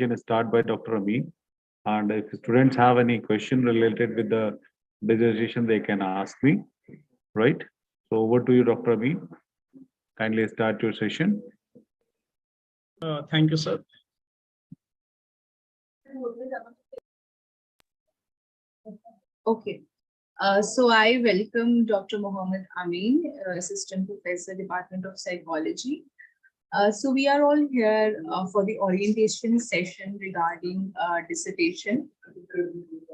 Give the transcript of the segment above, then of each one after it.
presentation start by Dr. Amin. And if students have any question related with the dissertation, they can ask me, right? So over to you, Dr. Amin. Kindly start your session. Thank you, sir. Okay. So I welcome Dr. Mohammed Amin, Assistant Professor, Department of Psychology. So we are all here for the orientation session regarding dissertation.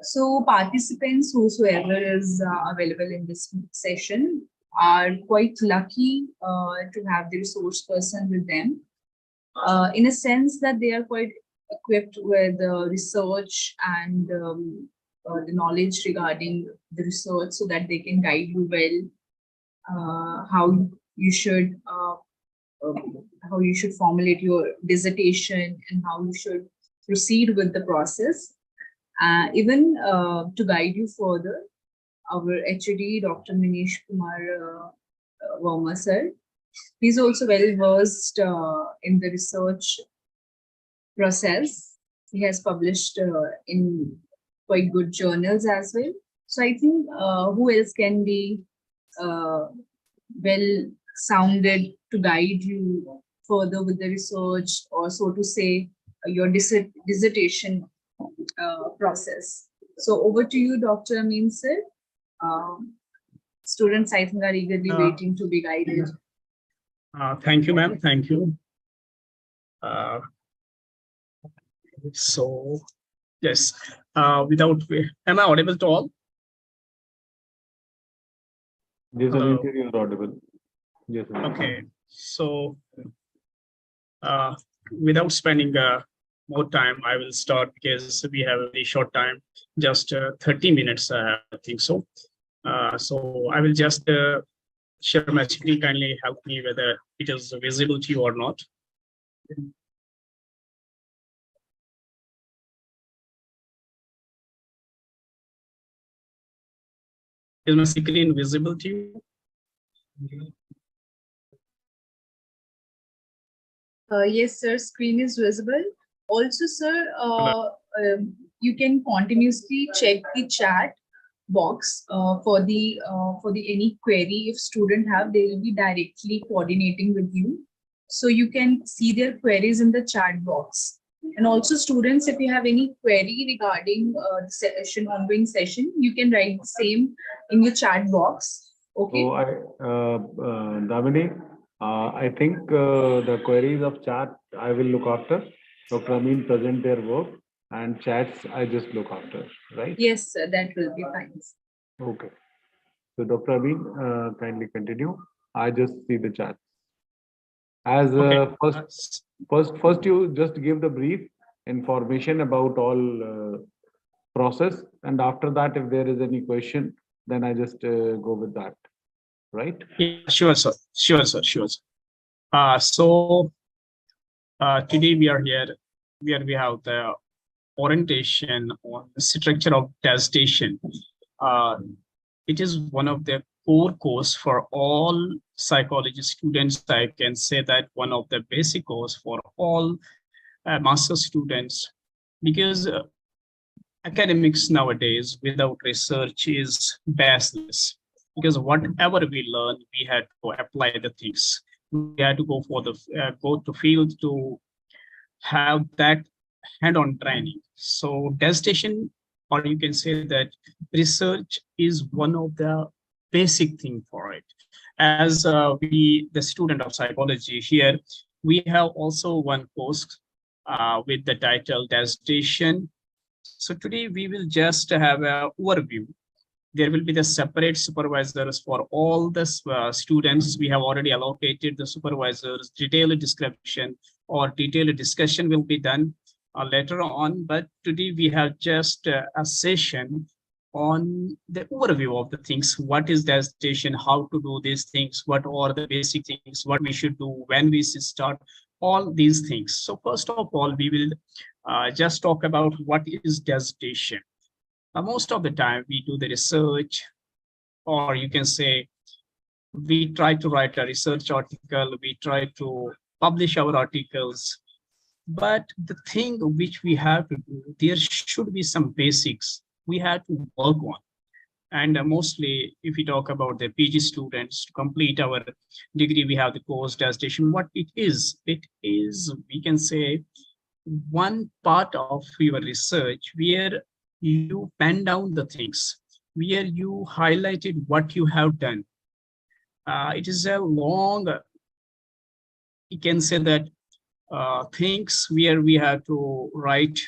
So participants, whosoever is available in this session, are quite lucky to have the resource person with them, in a sense that they are quite equipped with research and the knowledge regarding the research, so that they can guide you well how you should formulate your dissertation and how you should proceed with the process. Even to guide you further, our HOD, Dr. Manish Kumar Verma sir, he's also well versed in the research process. He has published in quite good journals as well. So I think who else can be well sounded to guide you further with the research, or so to say, your dissertation process. So over to you, Dr. Amin sir. Students, I think, are eagerly waiting to be guided. Thank you, ma'am. Thank you. So, yes, am I audible to all? Yes, sir, you're audible. Yes, sir. Okay, so without spending more time, I will start because we have a very short time, just 30 minutes, I think so. So I will just share my screen. Kindly help me whether it is visible to you or not. Is my screen visible to you? Yes, sir. Screen is visible. Also, sir, you can continuously check the chat box for the any query. If student have, they will be directly coordinating with you, so you can see their queries in the chat box. And also, students, if you have any query regarding the session, ongoing session, you can write the same in your chat box. Okay. So Damini, I think the queries of chat I will look after. Dr. Amin present their work, and chats I just look after, right? Yes, sir, that will be fine. Okay. So Dr. Amin, kindly continue. I just see the chat. As Okay. first you just give the brief information about all process, and after that, if there is any question, then I just go with that, right? Yeah, sure, sir. Sure, sir. Sure, sir. So today we are here where we have the orientation on the structure of dissertation. It is one of the core course for all psychology students. I can say that one of the basic course for all master students, because academics nowadays without research is baseless. Because whatever we learn, we had to apply the things. We had to go for the go to field to have that hand-on training. So dissertation, or you can say that research is one of the basic thing for it. As the student of psychology here, we have also one course with the title dissertation. So today we will just have an overview. There will be the separate supervisors for all the students. We have already allocated the supervisors. Detailed description or detailed discussion will be done later on. But today we have just a session on the overview of the things. What is dissertation? How to do these things? What are the basic things? What we should do when we start? All these things. So first of all, we will just talk about what is dissertation. Most of the time we do the research, or you can say we try to write a research article, we try to publish our articles, But the thing which we have to do, there should be some basics we have to work on. And mostly, if we talk about the PG students to complete our degree, we have the course dissertation. What it is, we can say, one part of your research where you pen down the things, where you highlighted what you have done. It is a long, you can say that things where we have to write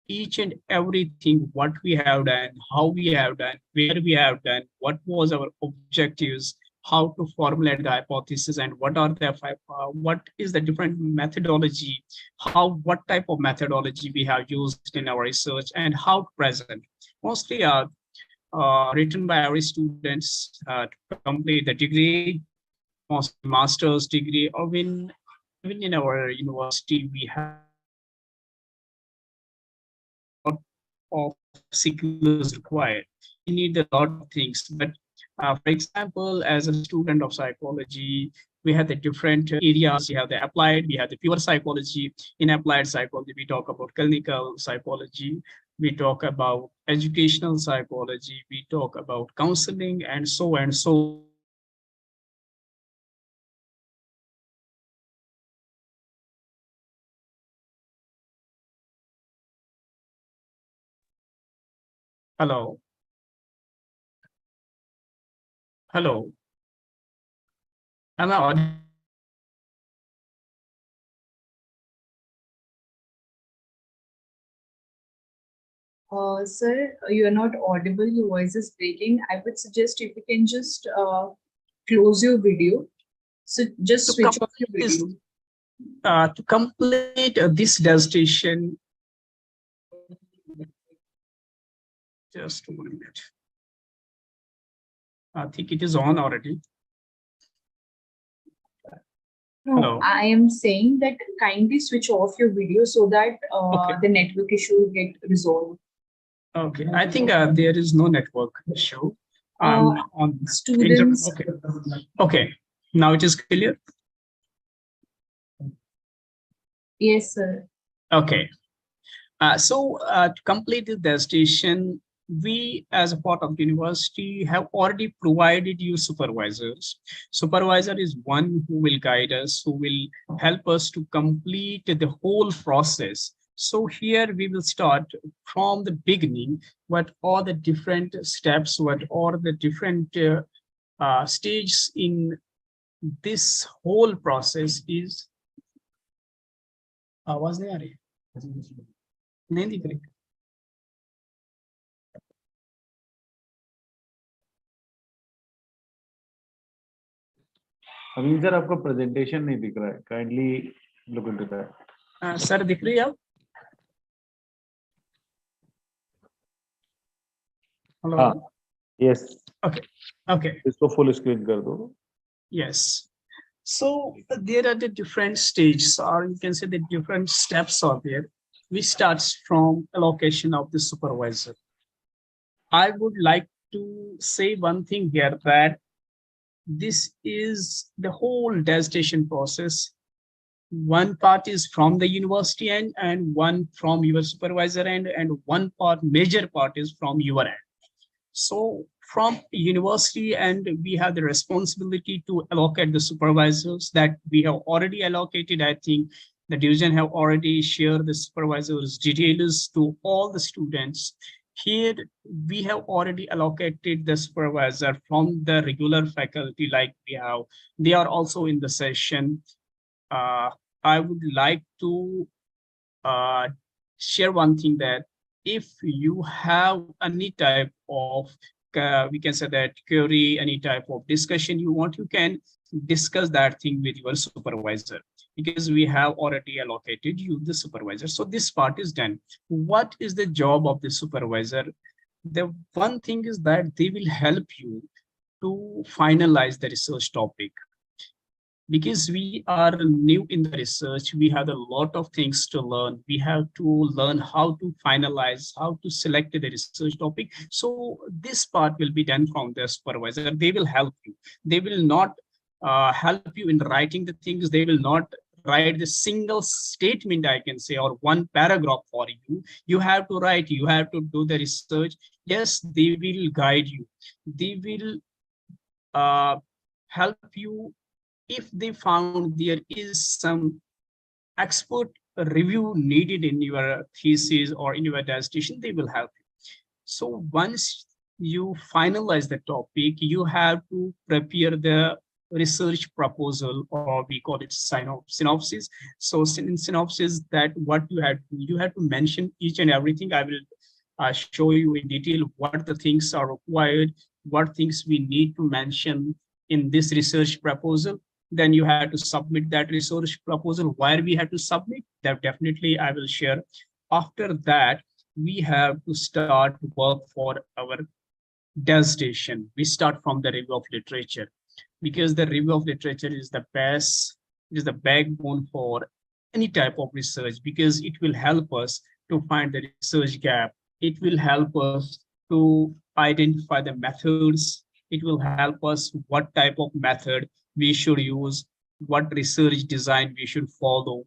each and everything, what we have done, how we have done, where we have done, what was our objectives, how to formulate the hypothesis, and what are the what is the different methodology, what type of methodology we have used in our research, and how present. Mostly written by our students to complete the degree, master's degree, or even in our university, we have of skills required. You need a lot of things. But for example, as a student of psychology, we have the different areas. We have the applied, we have the pure psychology. In applied psychology, we talk about clinical psychology, we talk about educational psychology, we talk about counseling, and so and so. Hello. Hello. Am I audible? Sir, you are not audible. Your voice is breaking. I would suggest if you can just close your video. So just switch off your video. To complete this dissertation, just 1 minute. I think it is on already. No, Hello. I am saying that kindly switch off your video so that Okay. the network issue will get resolved. Okay, I think there is no network issue on Students. Okay. Okay, now it is clear. Yes, sir. Okay. So to complete the dissertation, we as a part of the university have already provided you supervisors. Supervisor is one who will guide us, who will help us to complete the whole process. So here we will start from the beginning, what are the different steps, what are the different stages in this whole process is. आवाज नहीं आ रही नहीं दिख रही अभी sir आपका presentation नहीं दिख रहा है, kindly look into that. Sir दिख रही है आप? हेलो। हाँ, यस। ओके ओके, इसको फुल स्क्रीन कर दो। Yes. So there are the different stages, or you can say the different steps are there. We start from allocation of the supervisor. I would like to say one thing here, that this is the whole dissertation process. One part is from the university end, and one from your supervisor end, and one part, major part, is from your end. So from university, and we have the responsibility to allocate the supervisors that we have already allocated. I think the division have already shared the supervisors' details to all the students. Here we have already allocated the supervisor from the regular faculty, like we have. They are also in the session. I would like to share one thing, that if you have any type of, we can say that query, any type of discussion you want, you can discuss that thing with your supervisor, because we have already allocated you the supervisor. So this part is done. What is the job of the supervisor? The one thing is that they will help you to finalize the research topic. Because we are new in the research, we have a lot of things to learn. We have to learn how to finalize, how to select the research topic. So this part will be done from the supervisor. They will help you. They will not help you in writing the things. They will not write the single statement, I can say, or one paragraph for you. You have to write, you have to do the research. Yes, they will guide you. They will help you if they found there is some expert review needed in your thesis or in your dissertation, they will help you. So once you finalize the topic, you have to prepare the research proposal, or we call it synopsis. So in synopsis, that what you have to mention each and everything. I will show you in detail what the things are required, what things we need to mention in this research proposal. Then you have to submit that research proposal. Where we have to submit that, definitely I will share. After that, we have to start work for our dissertation. We start from the review of literature, because the review of literature is the best, it is the backbone for any type of research, because it will help us to find the research gap. It will help us to identify the methods. It will help us what type of method we should use, what research design we should follow,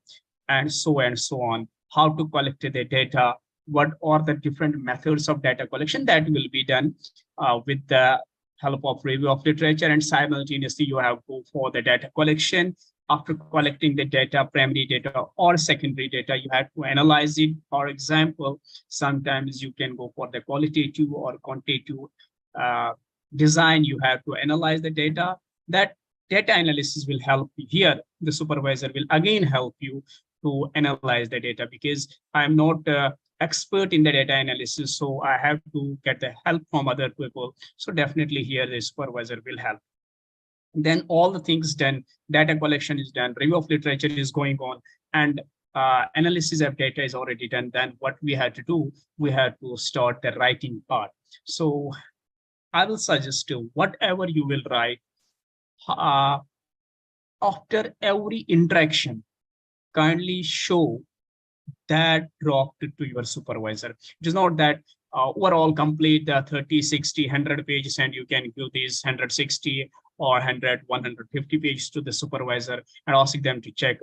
and so on. How to collect the data, what are the different methods of data collection that will be done with the help of review of literature. And simultaneously, you have to go for the data collection. After collecting the data, primary data or secondary data, you have to analyze it. For example, sometimes you can go for the qualitative or quantitative design. You have to analyze the data. That data analysis will help you. Here, the supervisor will again help you to analyze the data, because I'm not expert in the data analysis, so I have to get the help from other people. So definitely here the supervisor will help. Then all the things done, data collection is done, review of literature is going on, and analysis of data is already done. Then what we had to do, we had to start the writing part. So I will suggest you, whatever you will write, after every interaction, kindly show that draft to your supervisor. It is not that overall complete the 30, 60, 100 pages and you can give these 160 or 100, 150 pages to the supervisor and ask them to check.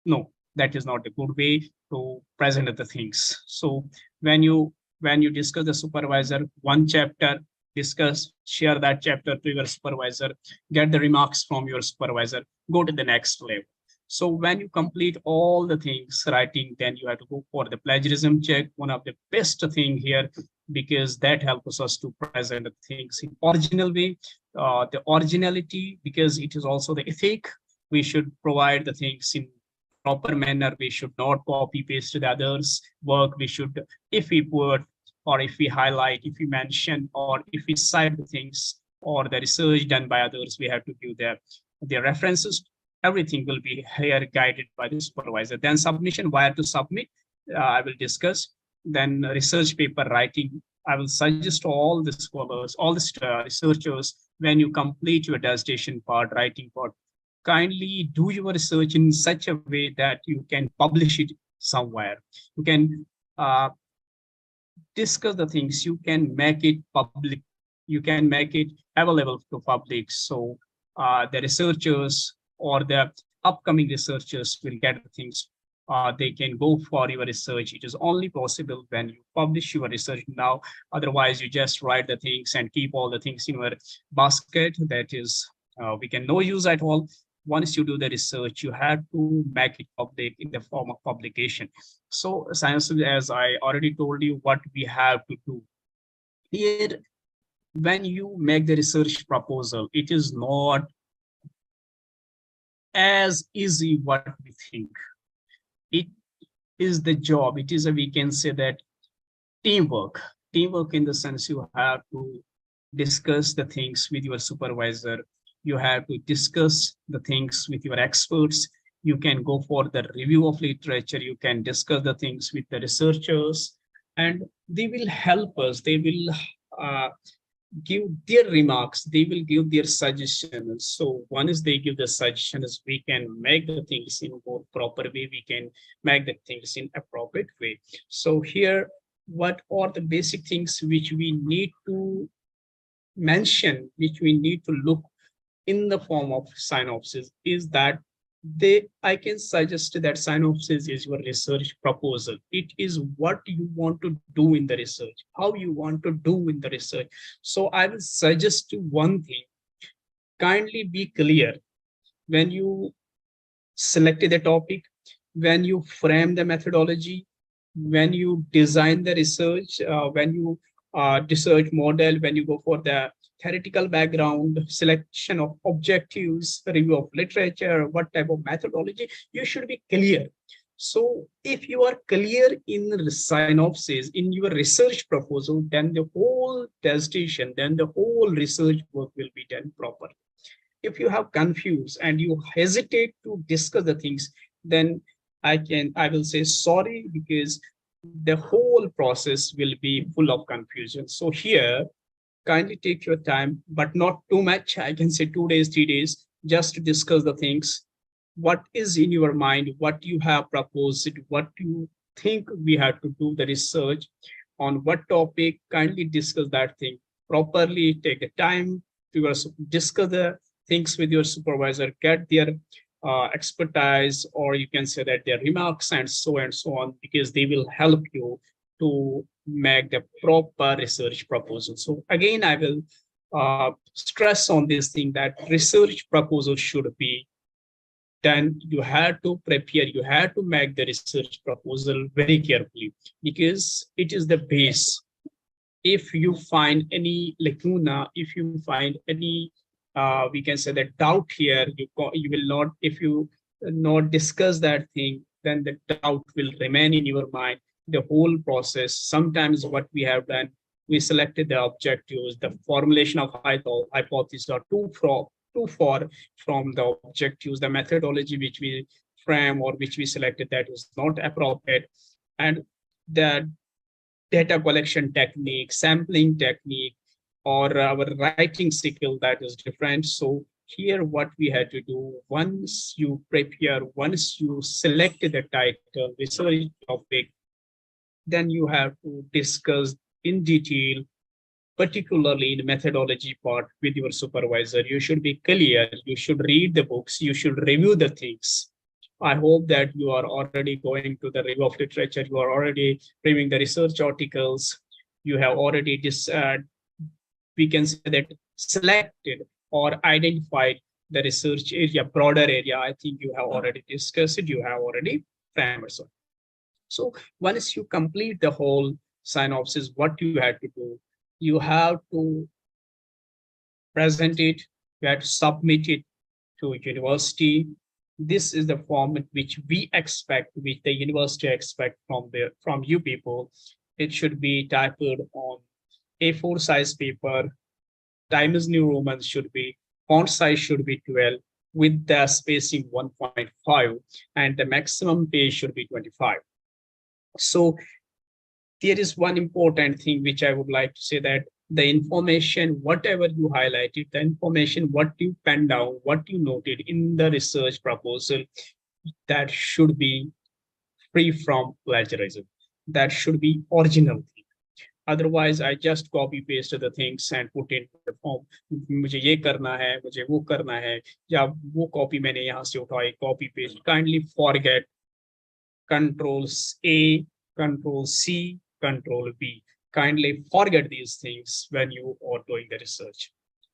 No, that is not a good way to present the things. So when you discuss the supervisor, one chapter, discuss, share that chapter to your supervisor, get the remarks from your supervisor, go to the next level. So when you complete all the things writing, then you have to go for the plagiarism check, one of the best thing here, because that helps us to present things in original way. The originality, because it is also the ethic. We should provide the things in proper manner. We should not copy paste the others' work. We should, if we put, or if we highlight, if we mention, or if we cite the things or the research done by others, we have to give their references. Everything will be here guided by the supervisor. Then submission, where to submit, I will discuss. Then research paper writing, I will suggest all the scholars, all the researchers, when you complete your dissertation part, writing part, kindly do your research in such a way that you can publish it somewhere. You can discuss the things, you can make it public, you can make it available to public. So the researchers or the upcoming researchers will get the things. They can go for your research. It is only possible when you publish your research now. Otherwise, you just write the things and keep all the things in your basket. That is, we can no use at all. Once you do the research, you have to make it public in the form of publication. So science, as I already told you, what we have to do here, when you make the research proposal, it is not as easy what we think. It is the job. It is we can say that teamwork in the sense you have to discuss the things with your supervisor. You have to discuss the things with your experts. You can go for the review of literature. You can discuss the things with the researchers, and they will help us. They will give their remarks. They will give their suggestions. So once they give the suggestions, we can make the things in more proper way. We can make the things in appropriate way. So here, what are the basic things which we need to mention, which we need to look in the form of synopsis, is that I can suggest that synopsis is your research proposal. It is what you want to do in the research, how you want to do in the research. So I will suggest you one thing. Kindly be clear when you selected the topic, when you frame the methodology, when you design the research, when you research model, when you go for the theoretical background, selection of objectives, review of literature, what type of methodology, you should be clear. So if you are clear in the synopsis, in your research proposal, then the whole dissertation, then the whole research work will be done properly. If you have confused and you hesitate to discuss the things, then I will say sorry, because the whole process will be full of confusion. So here, kindly take your time, but not too much. I can say 2 days, 3 days, just to discuss the things. What is in your mind, what you have proposed, what you think we have to do the research on what topic, kindly discuss that thing properly, take the time to discuss the things with your supervisor, get their expertise, or you can say that their remarks and so on, because they will help you to make the proper research proposal. So again, I will stress on this thing that research proposal should be done. You have to prepare, you have to make the research proposal very carefully, because it is the base. If you find any lacuna, if you find any we can say that doubt here, you will not, if you not discuss that thing, then the doubt will remain in your mind the whole process. Sometimes what we have done, we selected the objectives, the formulation of hypothesis are too far from the objectives, the methodology which we frame or which we selected, that is not appropriate, and the data collection technique, sampling technique, or our writing skill, that is different. So here what we had to do, once you prepare, once you select the title, research topic, then you have to discuss in detail, particularly in methodology part with your supervisor. You should be clear, you should read the books, you should review the things. I hope that you are already going to the review of literature, you are already reviewing the research articles, you have already we can say that selected or identified the research area, broader area. I think you have already discussed it, you have already framed it. So once you complete the whole synopsis, what you had to do, you have to present it, you have to submit it to university. This is the format which we expect, which the university expect from you people. It should be typed on A4 size paper. Times New Roman should be, font size should be 12 with the spacing 1.5, and the maximum page should be 25. So there is one important thing which I would like to say, that the information, whatever you highlighted, the information, what you penned down, what you noted in the research proposal, that should be free from plagiarism. That should be original. Otherwise, I just copy paste the things and put in the form. मुझे ये करना है, मुझे वो करना है, या वो copy मैंने यहाँ से उठाई, copy paste. Kindly forget Control A, Control C, Control B. Kindly forget these things when you are doing the research.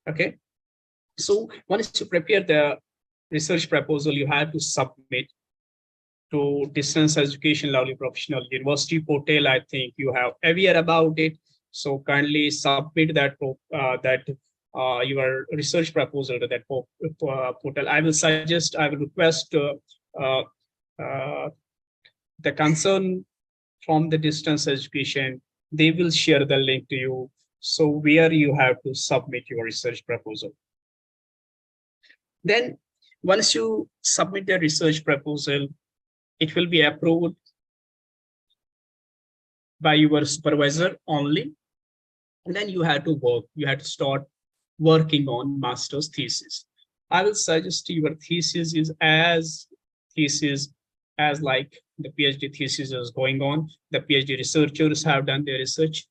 Okay. So once you prepare the research proposal, you have to submit to Distance Education Lovely Professional University portal. I think you have aware about it. So kindly submit that your research proposal to that portal. I will request the concern from the distance education, they will share the link to you. So where you have to submit your research proposal. Then once you submit the research proposal, it will be approved by your supervisor only. And then you have to work, you have to start working on master's thesis. I will suggest your thesis is as like the PhD thesis is going on. The PhD researchers have done their research,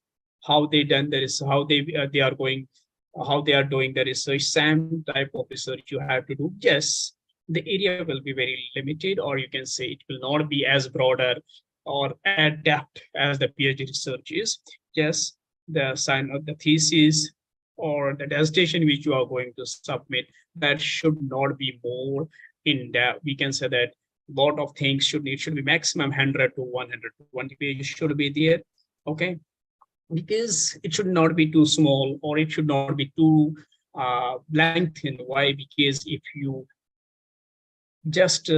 how they done their research, how they are doing the research, same type of research you have to do. Yes, the area will be very limited, or you can say it will not be as broader or adapt as the PhD research is. Yes, the sign of the thesis or the dissertation which you are going to submit, that should not be more in depth. We can say that lot of things should be maximum 100 to 120 pages should be there. Okay, because it should not be too small or it should not be too lengthened. Why? Because if you just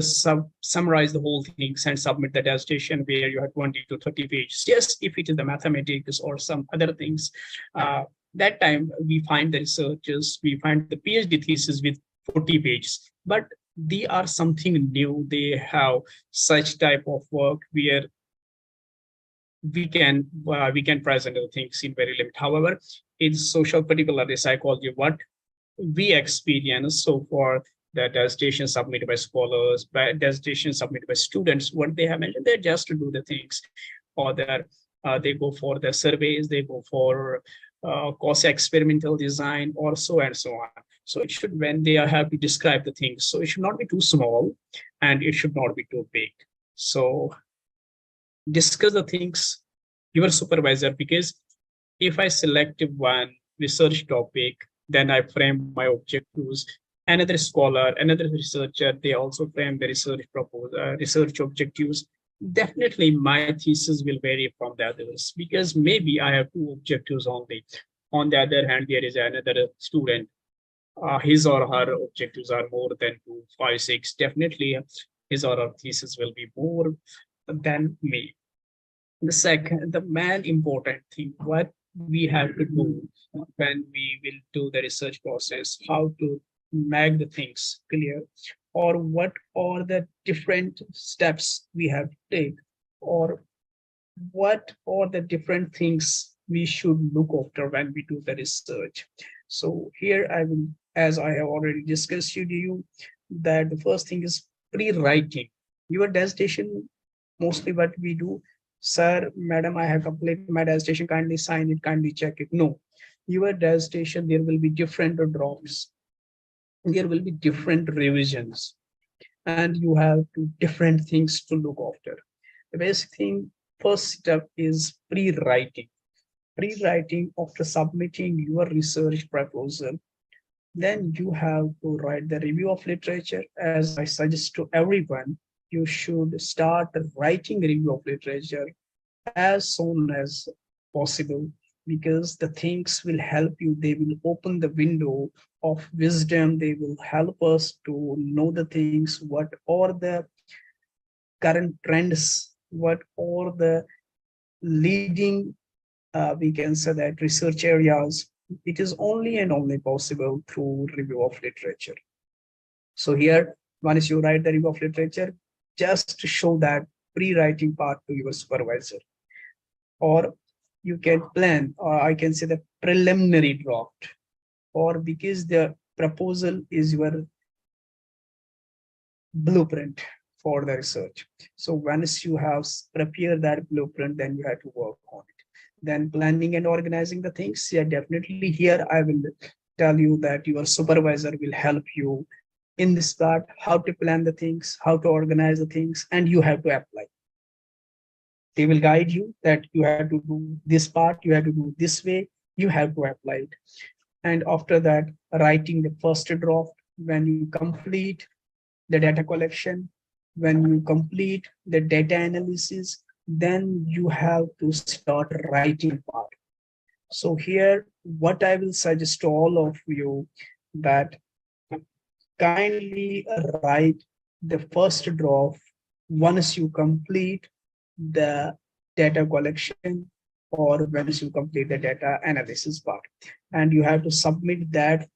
summarize the whole things and submit the dissertation where you have 20 to 30 pages, yes, if it is the mathematics or some other things, that time we find the researchers, we find the PhD thesis with 40 pages, but they are something new. They have such type of work where we can present the things in very limit. However, in social, particularly psychology, what we experience so far, the dissertation submitted by scholars, by dissertation submitted by students, what they have mentioned, they're just to do the things, or they go for the surveys, they go for course experimental design, or so and so on. So it should, when they are have to describe the things, so it should not be too small and it should not be too big. So discuss the things your supervisor, because if I select one research topic, then I frame my objectives. Another scholar, another researcher, they also frame the research proposal, research objectives. Definitely my thesis will vary from the others, because maybe I have two objectives only. On the other hand, there is another student, his or her objectives are more than 2, 5, 6. Definitely his or her thesis will be more than me. The second, the main important thing, what we have to do when we will do the research process, how to make the things clear, or what are the different steps we have to take, or what are the different things we should look after when we do the research. So here I will, as I have already discussed with you, that the first thing is pre-writing. Your dissertation, mostly what we do, sir, madam, I have completed my dissertation, kindly sign it, kindly check it. No, your dissertation, there will be different drafts, there will be different revisions, and you have to different things to look after. The basic thing, first step is pre-writing. Pre-writing, after submitting your research proposal, then you have to write the review of literature. As I suggest to everyone, you should start writing review of literature as soon as possible, because the things will help you. They will open the window of wisdom. They will help us to know the things, what are the current trends, what are the leading, we can say that research areas. It is only and only possible through review of literature. So here, once you write the review of literature, just show that pre-writing part to your supervisor. Or you can plan, or I can say the preliminary draft, or because the proposal is your blueprint for the research. So once you have prepared that blueprint, then you have to work on it. Then planning and organizing the things. Yeah, definitely here I will tell you that your supervisor will help you in this part, how to plan the things, how to organize the things, and you have to apply. They will guide you that you have to do this part, you have to do this way, you have to apply it. And after that, writing the first draft. When you complete the data collection, when you complete the data analysis, then you have to start writing part. So here, what I will suggest to all of you, that kindly write the first draft once you complete the data collection, or once you complete the data analysis part, and you have to submit that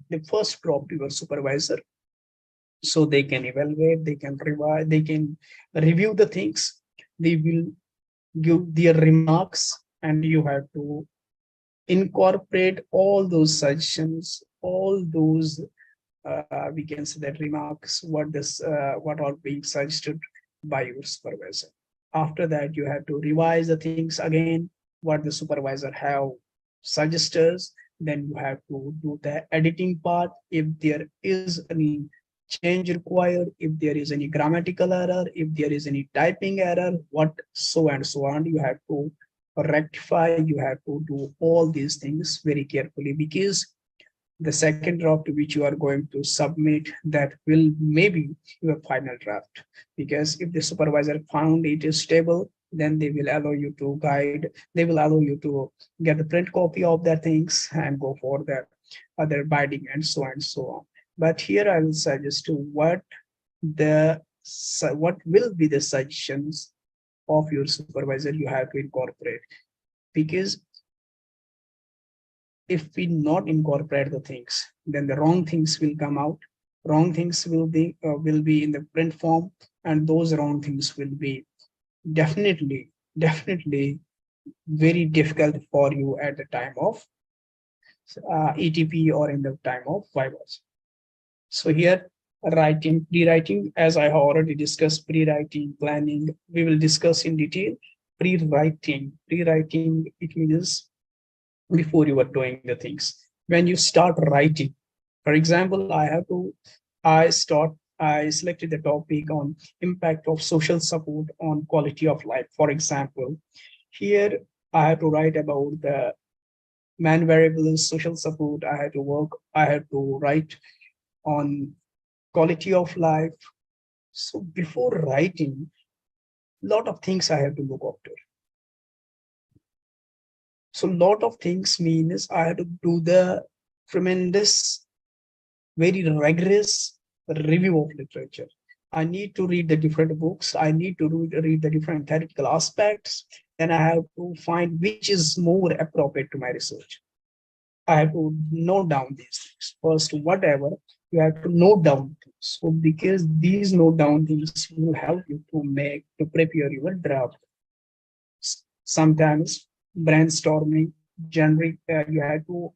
the first draft to your supervisor, so they can evaluate, they can revise, they can review the things, they will give their remarks, and you have to incorporate all those suggestions, all those we can say that remarks, what are being suggested by your supervisor. After that, you have to revise the things again, what the supervisor have suggested. Then you have to do the editing part if there is any change required, if there is any grammatical error, if there is any typing error, what so and so on, you have to rectify, you have to do all these things very carefully, because the second draft which you are going to submit, that will maybe your final draft. Because if the supervisor found it is stable, then they will allow you to guide, they will allow you to get the print copy of that things and go for the other binding and so on and so on. But here I will suggest to what will be the suggestions of your supervisor you have to incorporate. Because if we not incorporate the things, then the wrong things will come out. Wrong things will be in the print form, and those wrong things will be definitely very difficult for you at the time of ETP or in the time of Vivas. So here, pre-writing, as I have already discussed, pre-writing, planning, we will discuss in detail. Pre-writing, it means before you are doing the things. When you start writing, for example, I selected the topic on impact of social support on quality of life. For example, here I have to write about the man variables, social support. I had to write on quality of life. So before writing, lot of things I have to look after. So lot of things means I have to do the tremendous, very rigorous review of literature. I need to read the different books. I need to read the different theoretical aspects. Then I have to find which is more appropriate to my research. I have to note down these things. First, whatever, you have to note down things. So because these note down things will help you to prepare your draft. Sometimes brainstorming, you have to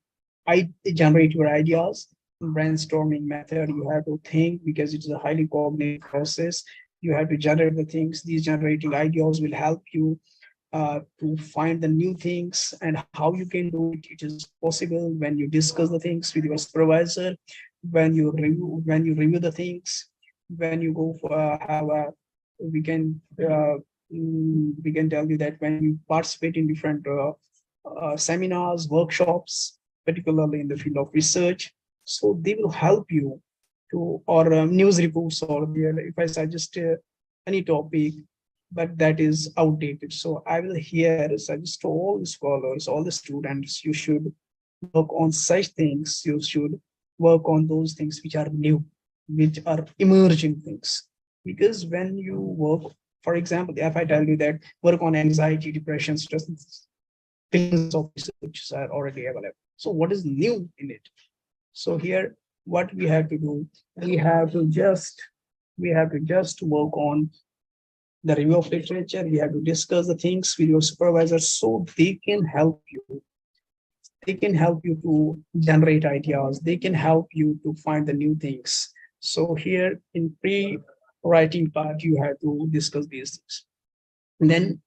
generate your ideas. Brainstorming method, you have to think, because it is a highly cognitive process. You have to generate the things. These generating ideas will help you to find the new things, and how you can do it. It is possible when you discuss the things with your supervisor, when you review the things, when you go for we can tell you that when you participate in different seminars, workshops, particularly in the field of research, so they will help you to, or news reports, or if I suggest any topic, but that is outdated. So I will here suggest to all the scholars, all the students, you should work on such things. You should work on those things which are new, which are emerging things. Because when you work, for example, if I tell you that work on anxiety, depression, stress, billions of research are already available. So what is new in it? So here, what we have to do, we have to just work on the review of literature. We have to discuss the things with your supervisor, so they can help you. They can help you to generate ideas. They can help you to find the new things. So here in pre-writing part, you have to discuss these things. And then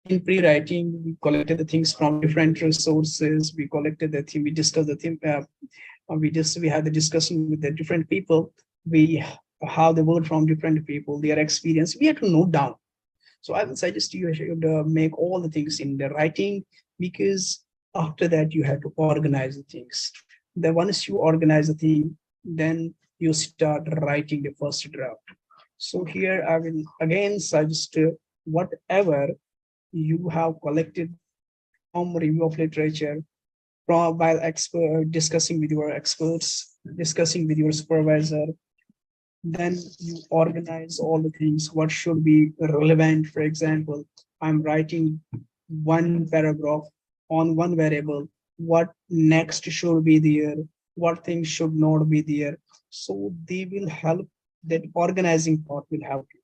in pre-writing, we collected the things from different resources. We collected the thing. We discussed the thing. We had the discussion with the different people. We have the word from different people, their experience. We have to note down. So I would suggest you should make all the things in the writing, because after that you have to organize the things. Then once you organize the thing, then you start writing the first draft. So here I will again suggest whatever you have collected from review of literature, while discussing with your experts, discussing with your supervisor, then you organize all the things, what should be relevant. For example, I'm writing one paragraph on one variable, what next should be there, what things should not be there. So they will help, that organizing part will help you.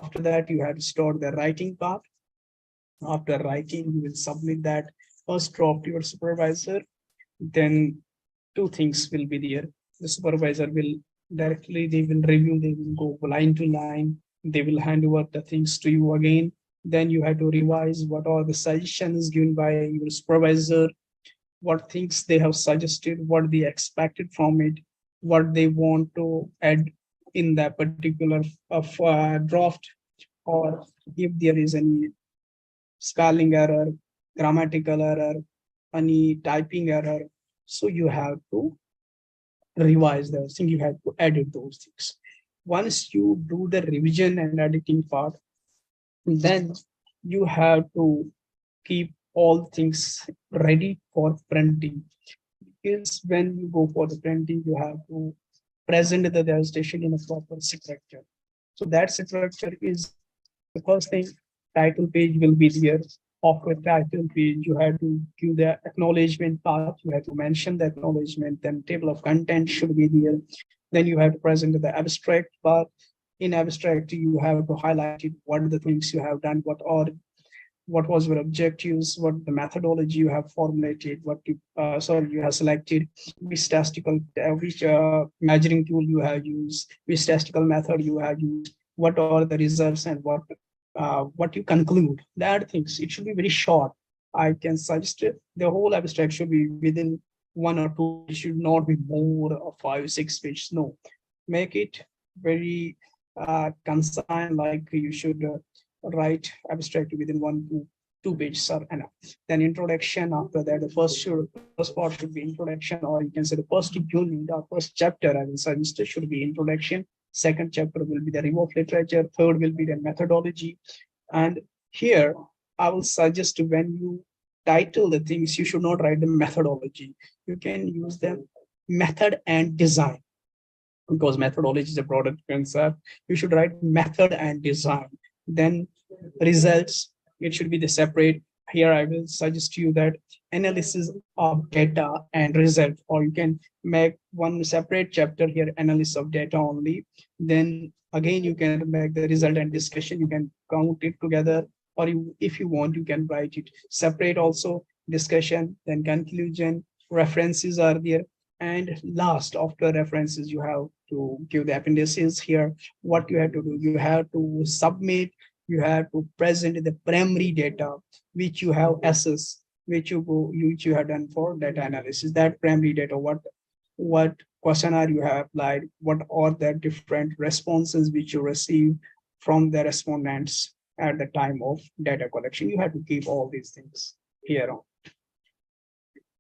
After that, you have to start the writing part. After writing, you will submit that first draft to your supervisor. Then two things will be there. The supervisor will directly, they will review, they will go line to line, they will hand over the things to you again. Then you have to revise what are the suggestions given by your supervisor, what things they have suggested, what they expected from it, what they want to add in that particular draft, or if there is any spelling error, grammatical error, any typing error, so you have to revise those things, you have to edit those things. Once you do the revision and editing part, then you have to keep all things ready for printing. Because when you go for the printing, you have to present the dissertation in a proper structure. So that structure is the first thing. Title page will be there. After title page, you have to give the acknowledgement part. You have to mention the acknowledgement. Then table of content should be there. Then you have to present the abstract part. In abstract, you have to highlight it, what are the things you have done, what was your objectives, what the methodology you have formulated, what you you have selected, which statistical which measuring tool you have used, which statistical method you have used, what are the results, and what you conclude. That things, it should be very short. I can suggest it. The whole abstract should be within 1 or 2. It should not be more of 5-6 pages. No, make it very concise. Like you should write abstract within 1 to 2 pages are enough. Then introduction. After that, the first part should be introduction, or you can say the first unit or first chapter. I will suggest it should be introduction. Second chapter will be the review of literature. Third will be the methodology. And here I will suggest, when you title the things, you should not write the methodology. You can use the method and design, because methodology is a broader concept. You should write method and design. Then results, it should be the separate. Here I will suggest you that analysis of data and result, or you can make one separate chapter here, analysis of data only. Then again, you can make the result and discussion. You can count it together, or if you want, you can write it separate also. Discussion, then conclusion, references are there. And last, after references, you have to give the appendices. Here, what you have to do, you have to submit, you have to present the primary data which you have assessed, which you have done for data analysis. That primary data, what questionnaire you have applied, what are the different responses which you receive from the respondents at the time of data collection. You have to keep all these things here on.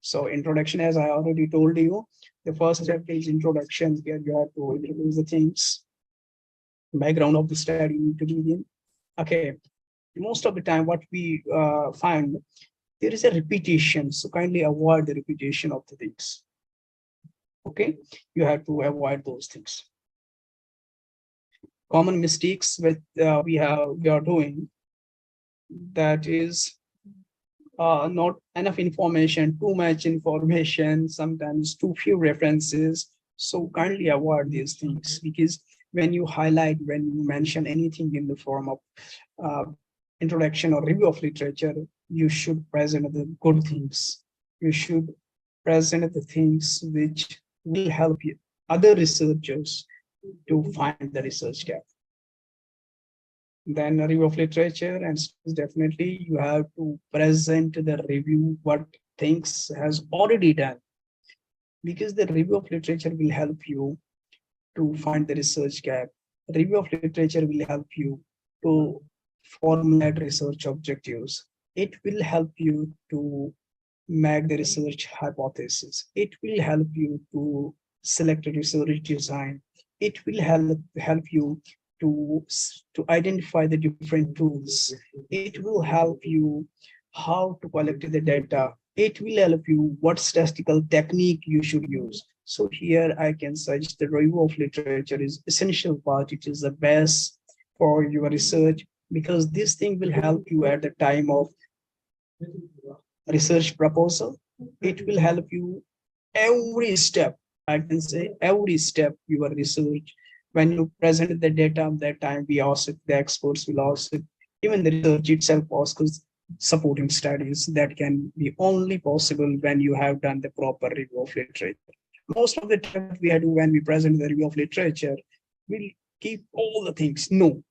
So introduction, as I already told you, the first step is introduction. Here you have to introduce the things, background of the study you need to begin. Okay, most of the time what we find, there is a repetition. So kindly avoid the repetition of the things. Okay, you have to avoid those things. Common mistakes with we are doing, that is not enough information, too much information, sometimes too few references. So kindly avoid these things, because when you highlight, when you mention anything in the form of introduction or review of literature, you should present the good things. You should present the things which will help you, other researchers, to find the research gap. Then a review of literature, and definitely you have to present the review, what things has already done, because the review of literature will help you to find the research gap. Review of literature will help you to formulate research objectives. It will help you to make the research hypothesis. It will help you to select a research design. It will help you to identify the different tools. It will help you how to collect the data. It will help you what statistical technique you should use. So here I can suggest the review of literature is essential part. It is the best for your research, because this thing will help you at the time of research proposal. It will help you every step. I can say every step your research. When you present the data at that time, we ask it, the experts will ask it, even the research itself asks supporting studies. That can be only possible when you have done the proper review of literature. Most of the time what we do when we present the review of literature, we'll keep all the things. No,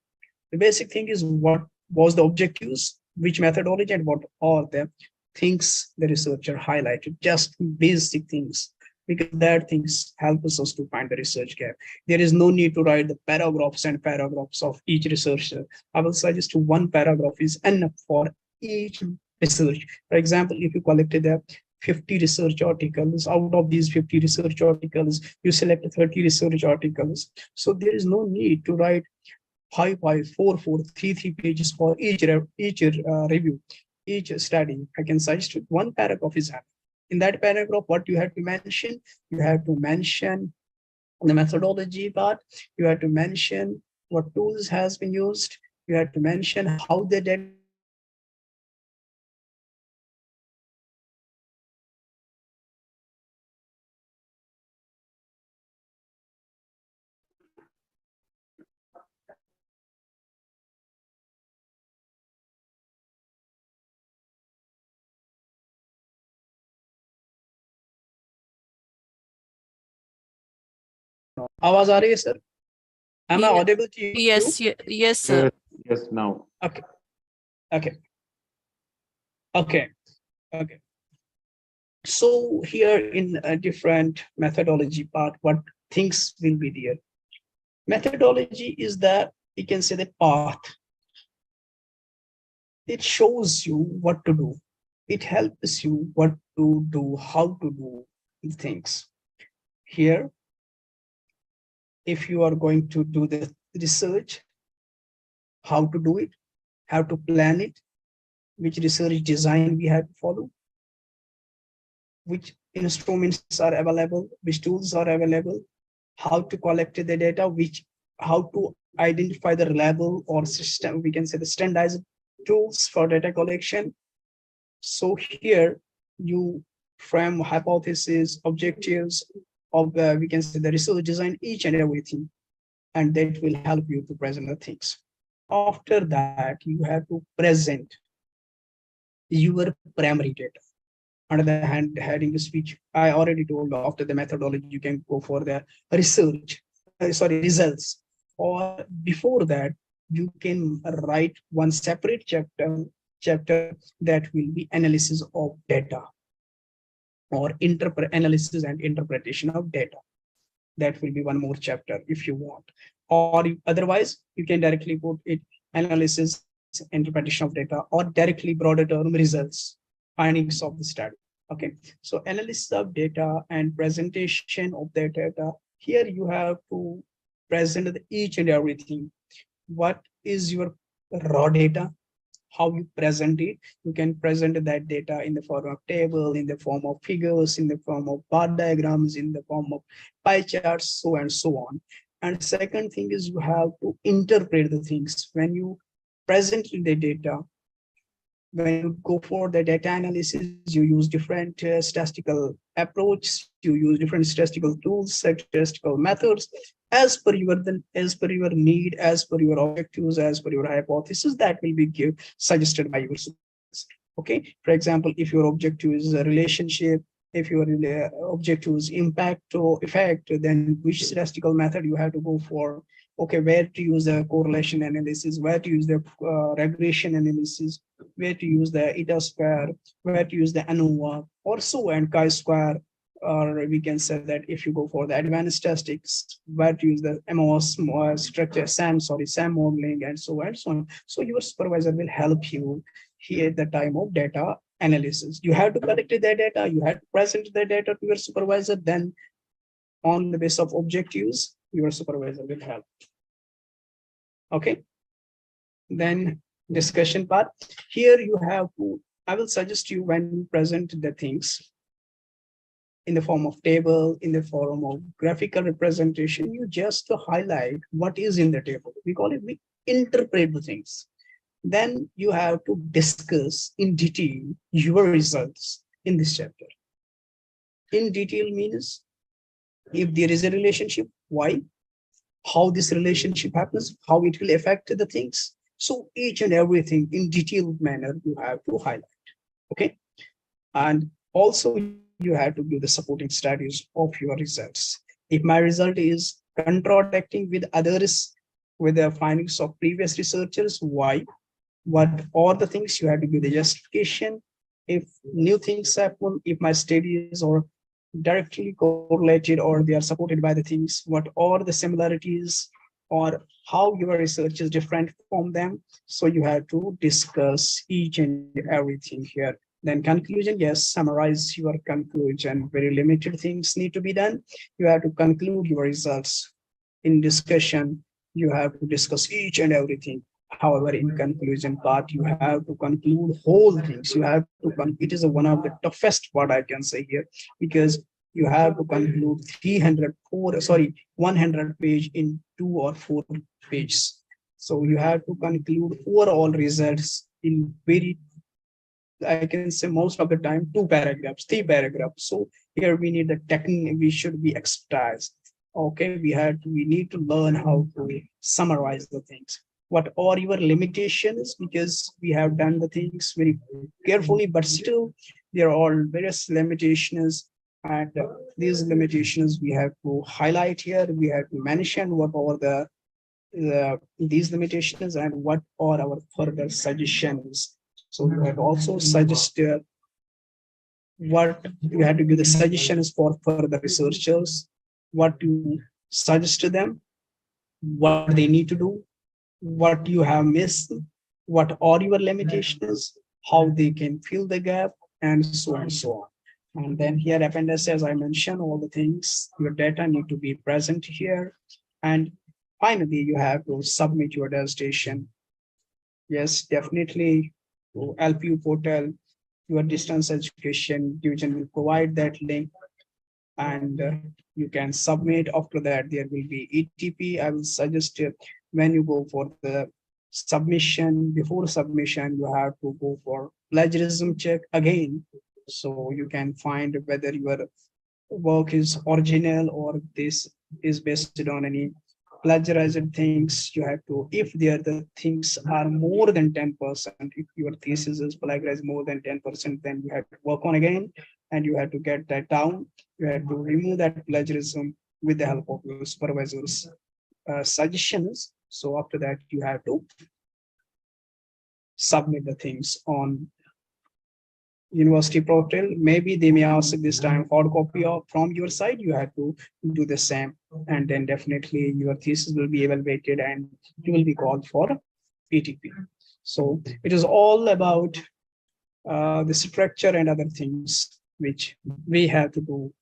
the basic thing is what was the objectives, which methodology, and what are the things the researcher highlighted. Just basic things. because that things helps us to find the research gap. There is no need to write the paragraphs and paragraphs of each researcher. I will suggest one paragraph is enough for each research. For example, if you collected the 50 research articles, out of these 50 research articles, you select 30 research articles. So there is no need to write 5, 4, 4, 3 pages for each review, each study. I can suggest one paragraph is enough. In that paragraph, what you have to mention? You have to mention the methodology part. You have to mention what tools has been used. You have to mention how the data आवाज आ रही है sir? Am I Ye- audible to you? Yes, sir. Yes, now. Okay. So here in a different methodology part, what things will be there? Methodology is that you can say the path. It shows you what to do. It helps you what to do, how to do things. Here, if you are going to do the research, how to do it, how to plan it, which research design we have to follow, which instruments are available, which tools are available, how to collect the data, how to identify the reliable or system, we can say the standardized tools for data collection. So here you frame hypotheses, objectives of we can say the research design, each and everything, and that will help you to present the things. After that, you have to present your primary data. Under the heading speech, I already told after the methodology, you can go for the research, results. Or before that, you can write one separate chapter that will be analysis of data or analysis and interpretation of data. That will be one more chapter if you want. Or otherwise, you can directly put it analysis, interpretation of data, or directly broader term results, findings of the study. Okay, so analysis of data and presentation of the data. Here you have to present each and everything. What is your raw data? How you present it? You can present that data in the form of table, in the form of figures, in the form of bar diagrams, in the form of pie charts, so and so on. And second thing is you have to interpret the things. When you present the data, when you go for the data analysis, you use different statistical approach, you use different statistical tools, statistical methods, as per your need, as per your objectives, as per your hypothesis, that will be suggested by your supervisor. Okay, for example, if your objective is a relationship, if your objective is impact or effect, then which statistical method you have to go for. Okay, where to use the correlation analysis, where to use the regression analysis, where to use the eta square, where to use the ANOVA, or so and chi-square, or we can say that if you go for the advanced statistics, where to use the MOS structure, SAM modeling, and so on. So your supervisor will help you here at the time of data analysis. You have to collect the data, you have to present the data to your supervisor, then on the basis of objectives, your supervisor will help. Okay, then discussion part. Here you have to, I will suggest you when you present the things in the form of table, in the form of graphical representation, you just highlight what is in the table. We call it, we interpret the things. Then you have to discuss in detail your results in this chapter. In detail means if there is a relationship, why, how this relationship happens, how it will affect the things. So each and everything in detailed manner you have to highlight. Okay, and also you have to do the supporting studies of your results. If my result is contradicting with others, with the findings of previous researchers, why, what are the things, you have to give the justification. If new things happen, if my studies or directly correlated or they are supported by the things, what are the similarities or how your research is different from them. So you have to discuss each and everything here. Then conclusion, yes, summarize your conclusion. Very limited things need to be done. You have to conclude your results. In discussion, you have to discuss each and everything. However, in conclusion part, you have to conclude whole things. You have to, it is one of the toughest part I can say here, because you have to conclude 100 page in 2 or 4 pages. So you have to conclude overall results in very, I can say most of the time, 2 paragraphs, 3 paragraphs. So here we need the technique, we should be expertise. Okay, we need to learn how to summarize the things. What are your limitations? Because we have done the things very carefully, but still there are various limitations. And these limitations we have to highlight here. We have to mention what are these limitations and what are our further suggestions. So you have also suggested what you have to give the suggestions for further researchers, what you suggest to them, what they need to do, what you have missed, what are your limitations, how they can fill the gap, and so on and so on. And then here appendices, I mentioned all the things, your data need to be present here. And finally, you have to submit your dissertation. Yes, definitely. To LPU portal, your distance education division will provide that link, and you can submit. After that, there will be ETP. I will suggest when you go for the submission, before submission, you have to go for plagiarism check again. So you can find whether your work is original or this is based on any plagiarized things. You have to, if the things are more than 10%, if your thesis is plagiarized more than 10%, then you have to work on again and you have to get that down. You have to remove that plagiarism with the help of your supervisor's suggestions. So after that, you have to submit the things on university portal. Maybe they may ask this time hard copy of from your side. You have to do the same, and then definitely your thesis will be evaluated and you will be called for ETP. So it is all about the structure and other things which we have to do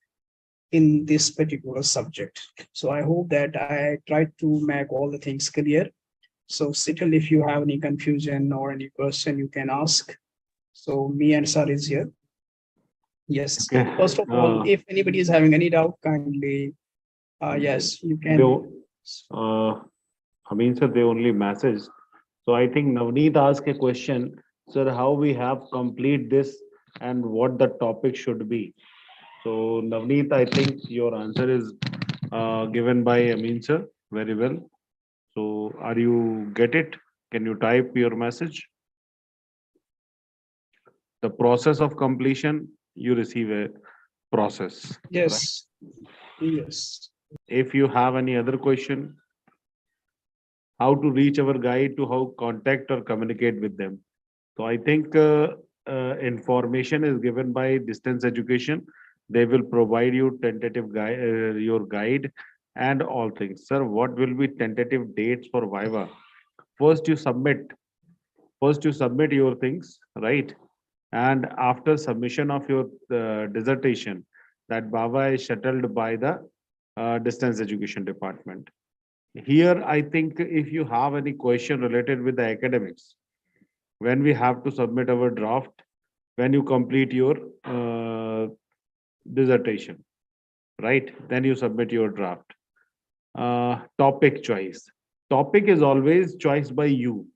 in this particular subject. So I hope that I tried to make all the things clear. So still, if you have any confusion or any question, you can ask. So me and sir is here. Yes. Okay. First of all, if anybody is having any doubt, kindly, yes, you can. I mean, sir, they only message. So I think Navneet asked a question, sir, how we have complete this and what the topic should be. So Navneet, I think your answer is given by Amin, sir, very well. So are you get it? Can you type your message? The process of completion, you receive a process. Yes. Yes. If you have any other question, how to reach our guide to how contact or communicate with them. So I think information is given by distance education. They will provide you tentative guide, your guide and all things. Sir, what will be tentative dates for Viva? First you submit, your things, right? And after submission of your dissertation, that Baba is shuttled by the distance education department. Here, I think if you have any question related with the academics, when we have to submit our draft, when you complete your dissertation, right? Then you submit your draft. Topic choice. Topic is always choice by you.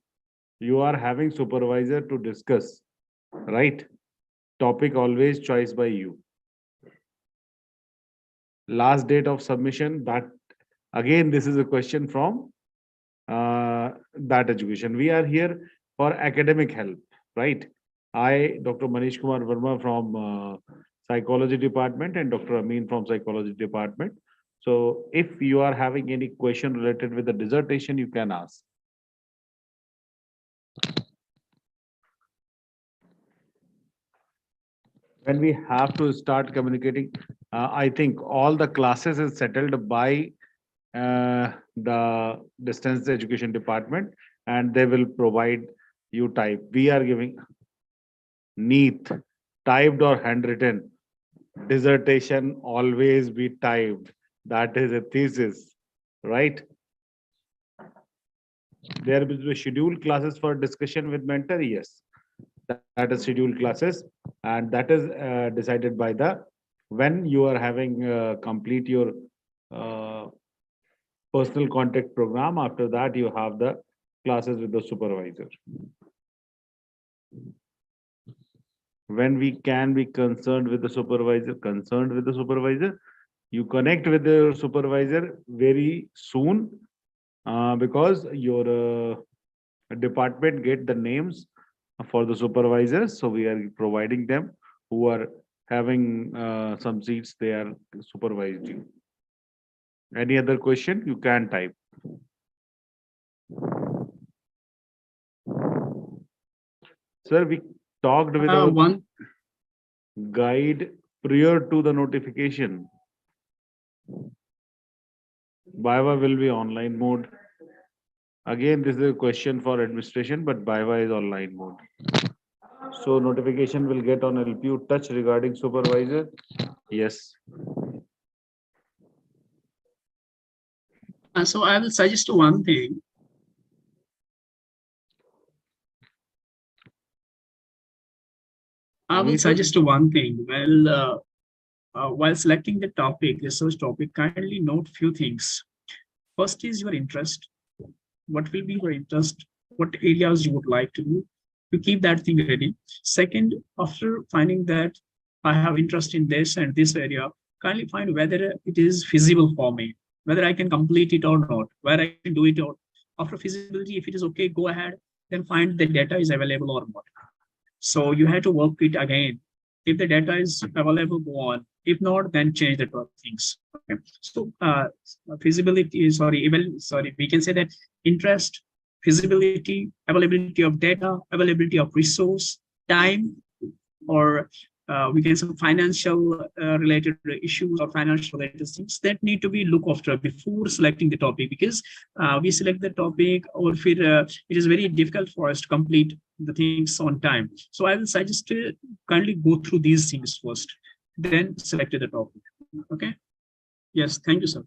You are having supervisor to discuss, right? Topic always choice by you. Last date of submission, that again, this is a question from that education. We are here for academic help, right? I, Dr. Manish Kumar Verma from psychology department and Dr. Amin from psychology department. So if you are having any question related with the dissertation, you can ask. When we have to start communicating, I think all the classes is settled by the distance education department, and they will provide you type. We are giving neat, typed or handwritten. Dissertation always be typed. That is a thesis, right? There will be scheduled classes for discussion with mentor. Yes, that is scheduled classes, and that is decided by the when you are having complete your uh, personal contact program. After that, you have the classes with the supervisor. When we can be concerned with the supervisor, you connect with the supervisor very soon, because your department get the names for the supervisors, so we are providing them who are having some seats, they are supervised you. Any other question you can type. Sir, we talked with our One guide prior to the notification. Viva will be online mode. Again, this is a question for administration, but Viva is online mode. So notification will get on LPU touch regarding supervisor. Yes. So I will suggest one thing. I will suggest one thing. Well, while selecting the topic, research topic, kindly note few things. First is your interest. What will be your interest? What areas you would like to do? To keep that thing ready. Second, after finding that I have interest in this and this area, kindly find whether it is feasible for me, whether I can complete it or not, where I can do it or after feasibility, if it is okay, go ahead, then find the data is available or not. So you have to work it again. If the data is available, go on. If not, then change the things. Okay. So feasibility, we can say that interest, feasibility, availability of data, availability of resource, time, or we can say financial related issues or financial related things that need to be looked after before selecting the topic, because we select the topic or if it is very difficult for us to complete the things on time. So I will suggest to kindly go through these things first, then select the topic. Okay. Yes. Thank you, sir.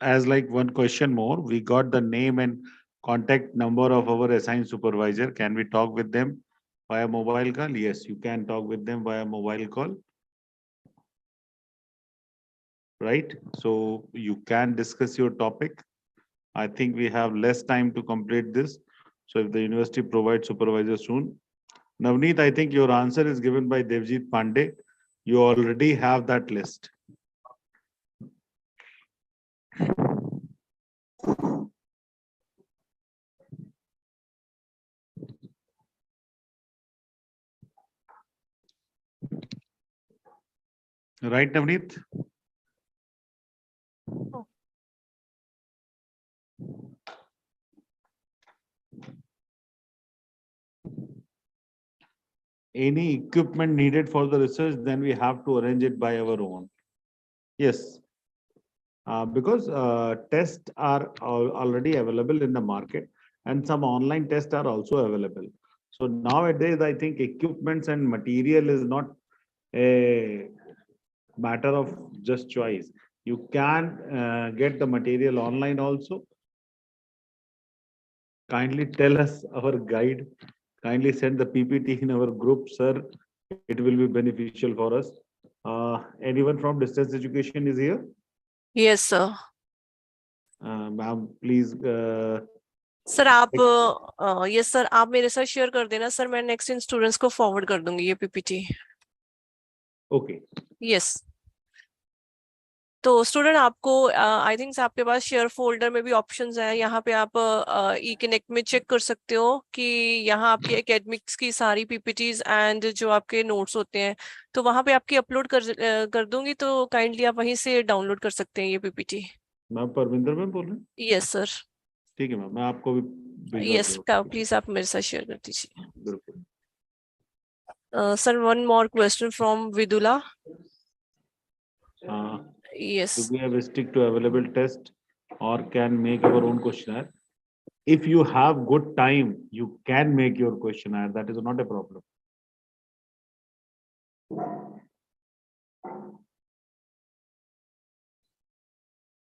As like one question more, we got the name and contact number of our assigned supervisor. Can we talk with them via mobile call? Yes, you can talk with them via mobile call. Right? So you can discuss your topic. I think we have less time to complete this. So if the university provides supervisor soon. Navneet, I think your answer is given by Devjit Pandey. You already have that list. Right, Navneet? Any equipment needed for the research, then we have to arrange it by our own. Yes. Because tests are already available in the market and some online tests are also available. So nowadays, I think equipments and material is not a matter of just choice. You can get the material online also. Kindly tell us our guide. Kindly send the PPT in our group, sir. It will be beneficial for us. Anyone from distance education is here? Yes, sir. Ma'am, please. Sir आप yes sir, आप मेरे साथ share कर देना sir, मैं next in students को forward कर दूंगी ये पीपीटी. ओके. यस. तो स्टूडेंट आपको आई थिंक आपके पास शेयर फोल्डर में भी ऑप्शंस हैं. यहाँ पे आप ई कनेक्ट में चेक कर सकते हो कि यहाँ आपकी एकेडमिक्स की सारी पीपीटीज एंड जो आपके नोट्स होते हैं, तो वहाँ पे आपकी अपलोड कर दूंगी, तो काइंडली आप वहीं से डाउनलोड कर सकते हैं ये पीपीटी. मैम परविंदर मैम बोल रहे हैं? Yes sir. ठीक है मैम, मैं आपको भी यस, प्लीज आप मेरे साथ शेयर कर दीजिए. बिल्कुल. Sir, one more question from Vidula. Do Yes. we have a stick to available test or can make our own questionnaire? If you have good time, you can make your questionnaire. That is not a problem.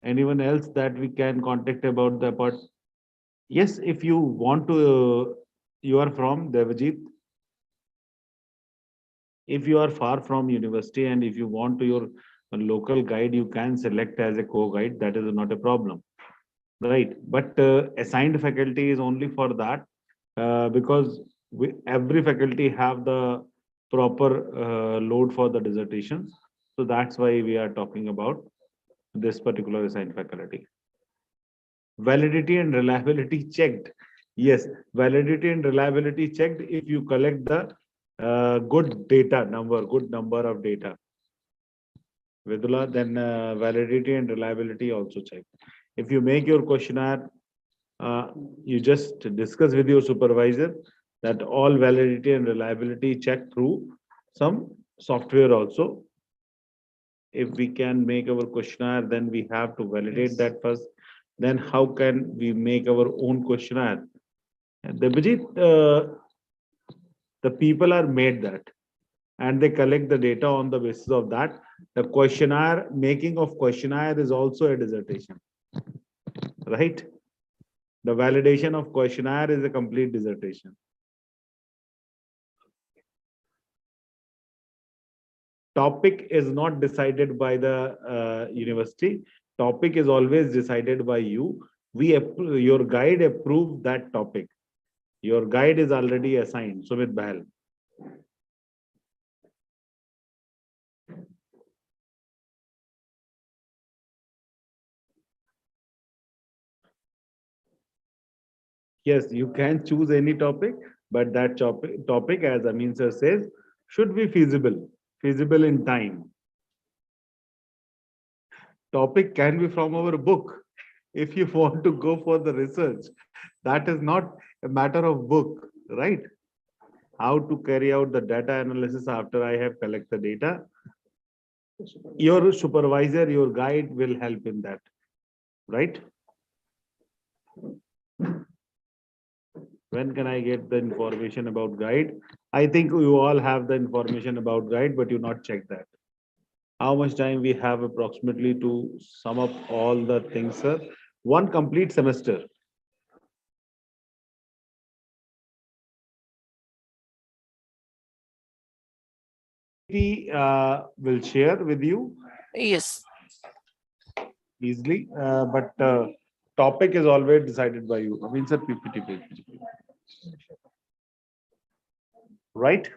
Anyone else that we can contact about the part? Yes, if you want to, you are from Devajit. If you are far from university and if you want to your local guide, you can select as a co-guide. That is not a problem, right? But assigned faculty is only for that because every faculty have the proper load for the dissertations. So that's why we are talking about this particular assigned faculty. Validity and reliability checked. Yes, validity and reliability checked if you collect the good data number, good number of data. Vidula, then validity and reliability also checked. If you make your questionnaire, you just discuss with your supervisor that all validity and reliability checked through some software also. If we can make our questionnaire, then we have to validate that first. Then how can we make our own questionnaire? And the people are made that and they collect the data on the basis of that. The questionnaire, making of questionnaire is also a dissertation, right? The validation of questionnaire is a complete dissertation. Topic is not decided by the university. Topic is always decided by you. Your guide approved that topic. Your guide is already assigned, Sumit Bahal. Yes, you can choose any topic, but that topic, as Amin sir says, should be feasible in time. Topic can be from our book. If you want to go for the research, that is not a matter of book, right? How to carry out the data analysis after I have collected the data. Your supervisor, your guide will help in that, right? When can I get the information about guide? I think you all have the information about guide, but you not check that. How much time we have approximately to sum up all the things, sir? One complete semester. We will share with you Yes. easily, but topic is always decided by you. I mean, sir, PPT, right?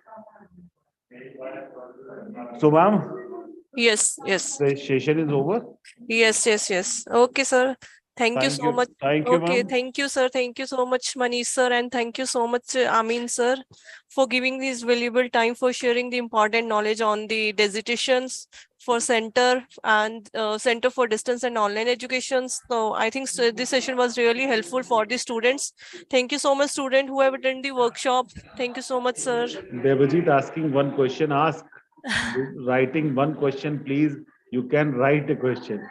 So, ma'am, Yes. Yes. the session is over. Yes. Yes. Yes. Okay, sir. Thank you so much. Thank you, Okay, ma'am. thank you, sir. Thank you so much, Manish sir, and thank you so much, Amin sir, for giving this valuable time for sharing the important knowledge on the dissertations for Center and Center for Distance and Online Education. So I think this session was really helpful for the students. Thank you so much, student who have attended the workshop. Thank you so much, sir. Devajit asking one question. Ask. Writing one question, please. You can write a question.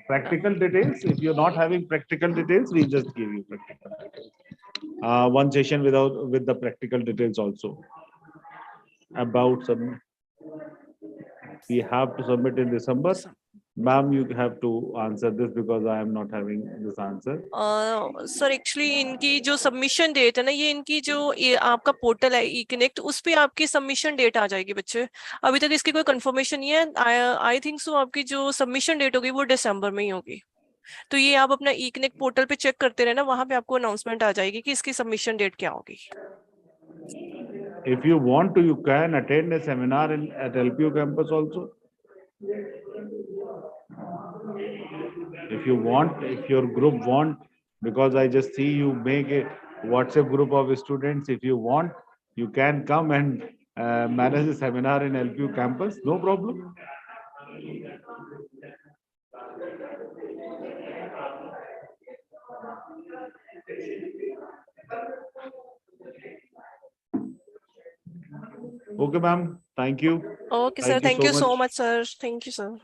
Practical details. If you're not having practical details, we just give you practical details. One session with the practical details also. About some, we have to submit in December. Ma'am, you have to answer this because I am not having this answer. Sir actually इनकी जो submission date है ना, ये इनकी जो आपका portal है ई connect, उस पे आपकी सबमिशन डेट आ जाएगी बच्चे. अभी तक इसकी कोई कंफर्मेशन नहीं है. आई थिंक सो आपकी जो सबमिशन डेट होगी वो दिसंबर में ही होगी. तो ये आप अपना ई कनेक्ट पोर्टल पे चेक करते रहना, वहां पे आपको अनाउंसमेंट आ जाएगी कि इसकी सबमिशन डेट क्या होगी. If you want to, you can attend a seminar at LPU campus also. If you want, if your group want, because I just see you make a WhatsApp group of students. If you want, you can come and manage a seminar in LPU campus. No problem. Okay, ma'am. Thank you. Okay, sir. Thank you Thank so you so much. much, sir. Thank you, sir.